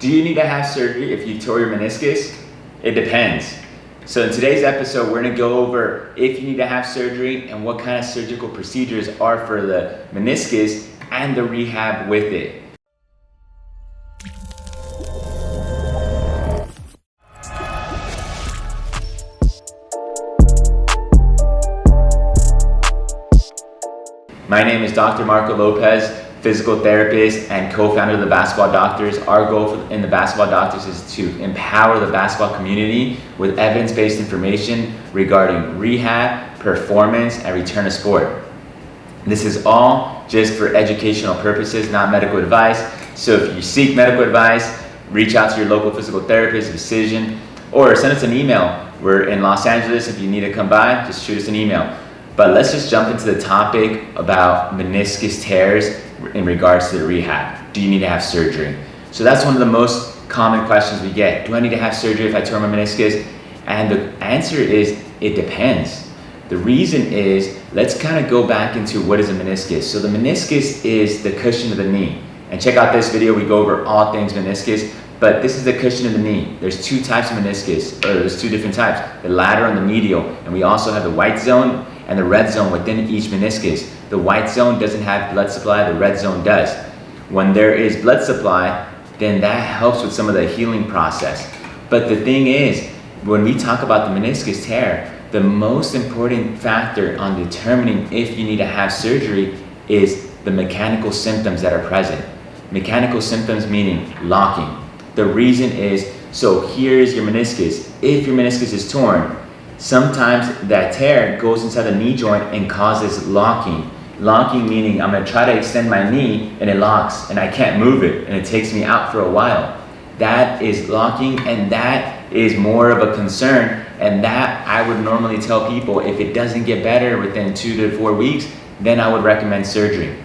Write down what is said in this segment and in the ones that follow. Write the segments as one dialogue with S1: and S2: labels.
S1: Do you need to have surgery if you tore your meniscus? It depends. So in today's episode, we're gonna go over if you need to have surgery and what kind of surgical procedures are for the meniscus and the rehab with it. My name is Dr. Marco Lopez, physical therapist and co-founder of the Basketball Doctors. Our goal in the Basketball Doctors is to empower the basketball community with evidence-based information regarding rehab, performance, and return to sport. This is all just for educational purposes, not medical advice. So if you seek medical advice, reach out to your local physical therapist, physician, or send us an email. We're in Los Angeles. If you need to come by, just shoot us an email. But let's just jump into the topic about meniscus tears in regards to the rehab. Do you need to have surgery? So that's one of the most common questions we get. Do I need to have surgery if I tear my meniscus? And the answer is, it depends. The reason is, let's kind of go back into what is a meniscus. So the meniscus is the cushion of the knee. And check out this video, we go over all things meniscus, but this is the cushion of the knee. There's two types of meniscus, or there's two different types, the lateral and the medial. And we also have the white zone and the red zone within each meniscus. The white zone doesn't have blood supply, the red zone does. When there is blood supply, then that helps with some of the healing process. But the thing is, when we talk about the meniscus tear, the most important factor on determining if you need to have surgery is the mechanical symptoms that are present. Mechanical symptoms meaning locking. The reason is, so here's your meniscus. If your meniscus is torn, sometimes that tear goes inside the knee joint and causes locking. Locking meaning I'm gonna try to extend my knee and it locks and I can't move it and it takes me out for a while. That is locking, and that is more of a concern, and that I would normally tell people if it doesn't get better within 2 to 4 weeks, then I would recommend surgery.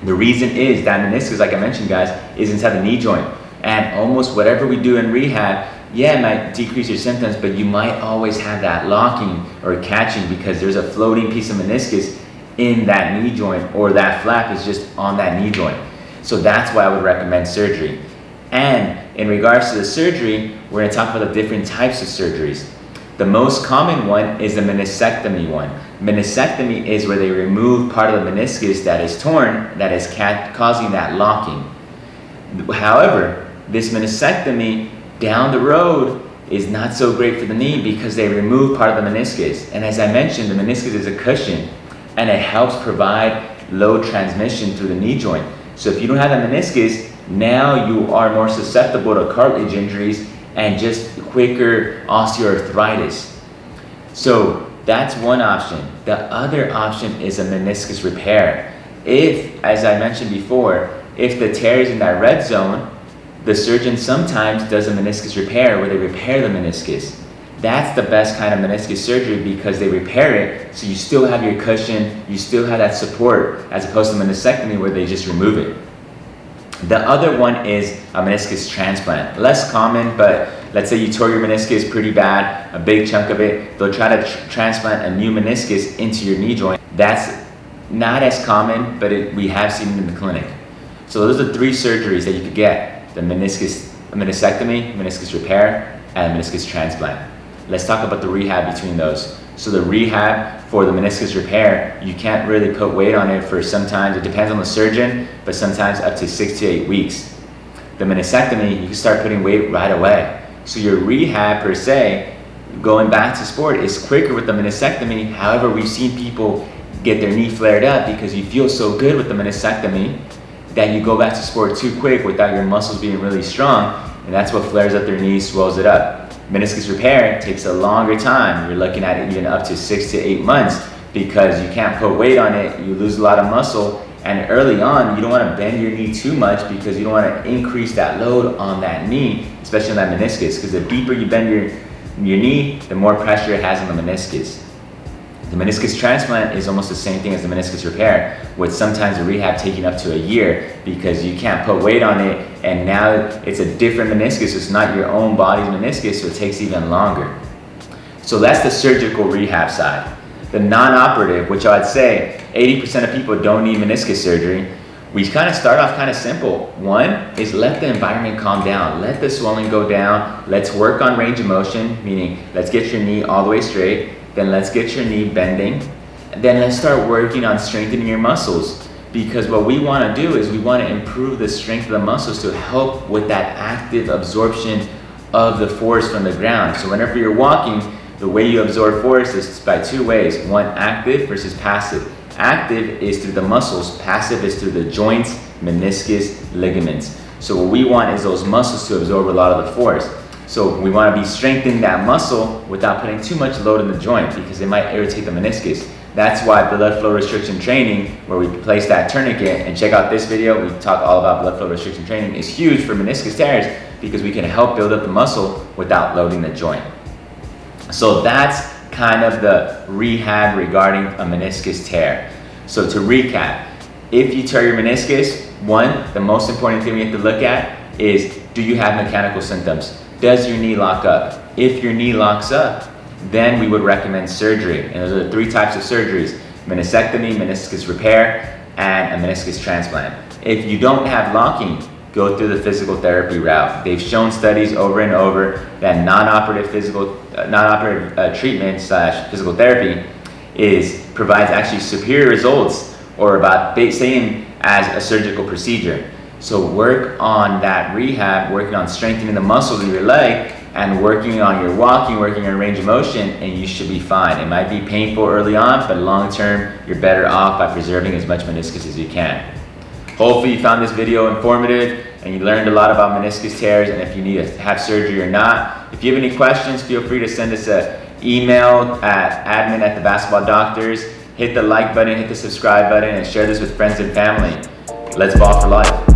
S1: The reason is that meniscus, like I mentioned guys, is inside the knee joint, and almost whatever we do in rehab, yeah, it might decrease your symptoms, but you might always have that locking or catching because there's a floating piece of meniscus in that knee joint, or that flap is just on that knee joint. So that's why I would recommend surgery. And in regards to the surgery, we're gonna talk about the different types of surgeries. The most common one is the meniscectomy one. Meniscectomy is where they remove part of the meniscus that is torn, that is causing that locking. However, this meniscectomy down the road is not so great for the knee because they remove part of the meniscus. And as I mentioned, the meniscus is a cushion and it helps provide low transmission through the knee joint. So if you don't have a meniscus, now you are more susceptible to cartilage injuries and just quicker osteoarthritis. So that's one option. The other option is a meniscus repair. If, as I mentioned before, if the tear is in that red zone, the surgeon sometimes does a meniscus repair where they repair the meniscus. That's the best kind of meniscus surgery because they repair it, so you still have your cushion, you still have that support, as opposed to meniscectomy where they just remove it. The other one is a meniscus transplant. Less common, but let's say you tore your meniscus pretty bad, a big chunk of it, they'll try to transplant a new meniscus into your knee joint. That's not as common, but we have seen it in the clinic. So those are 3 surgeries that you could get: the meniscectomy, meniscus repair, and meniscus transplant. Let's talk about the rehab between those. So the rehab for the meniscus repair, you can't really put weight on it for sometimes, it depends on the surgeon, but sometimes up to 6 to 8 weeks. The meniscectomy, you can start putting weight right away. So your rehab per se, going back to sport, is quicker with the meniscectomy. However, we've seen people get their knee flared up because you feel so good with the meniscectomy that you go back to sport too quick without your muscles being really strong, and that's what flares up their knee, swells it up. Meniscus repair takes a longer time. You're looking at it even up to 6 to 8 months because you can't put weight on it, you lose a lot of muscle, and early on you don't want to bend your knee too much because you don't want to increase that load on that knee, especially on that meniscus, because the deeper you bend your knee, the more pressure it has on the meniscus. The meniscus transplant is almost the same thing as the meniscus repair, with sometimes the rehab taking up to a year because you can't put weight on it, and now it's a different meniscus. It's not your own body's meniscus, so it takes even longer. So that's the surgical rehab side. The non-operative, which I'd say 80% of people don't need meniscus surgery, We kind of start off kind of simple. One is let the environment calm down. Let the swelling go down. Let's work on range of motion, meaning let's get your knee all the way straight. Then let's get your knee bending. Then let's start working on strengthening your muscles, because what we want to do is we want to improve the strength of the muscles to help with that active absorption of the force from the ground. So whenever you're walking, the way you absorb force is by two ways. One, active versus passive. Active is through the muscles, passive is through the joints, meniscus, ligaments. So what we want is those muscles to absorb a lot of the force. So we want to be strengthening that muscle without putting too much load in the joint, because it might irritate the meniscus. That's why blood flow restriction training, where we place that tourniquet, and check out this video, we talk all about blood flow restriction training, is huge for meniscus tears, because we can help build up the muscle without loading the joint. So that's kind of the rehab regarding a meniscus tear. So to recap, if you tear your meniscus, one, the most important thing we have to look at is, do you have mechanical symptoms? Does your knee lock up? If your knee locks up, then we would recommend surgery. And those are the three types of surgeries: meniscectomy, meniscus repair, and a meniscus transplant. If you don't have locking, go through the physical therapy route. They've shown studies over and over that non-operative treatment / physical therapy provides actually superior results, or about the same as a surgical procedure. So work on that rehab, working on strengthening the muscles in your leg, and working on your walking, working on range of motion, and you should be fine. It might be painful early on, but long term, you're better off by preserving as much meniscus as you can. Hopefully you found this video informative and you learned a lot about meniscus tears and if you need to have surgery or not. If you have any questions, feel free to send us an email at admin@thebasketballdoctors. Hit the like button, hit the subscribe button, and share this with friends and family. Let's ball for life.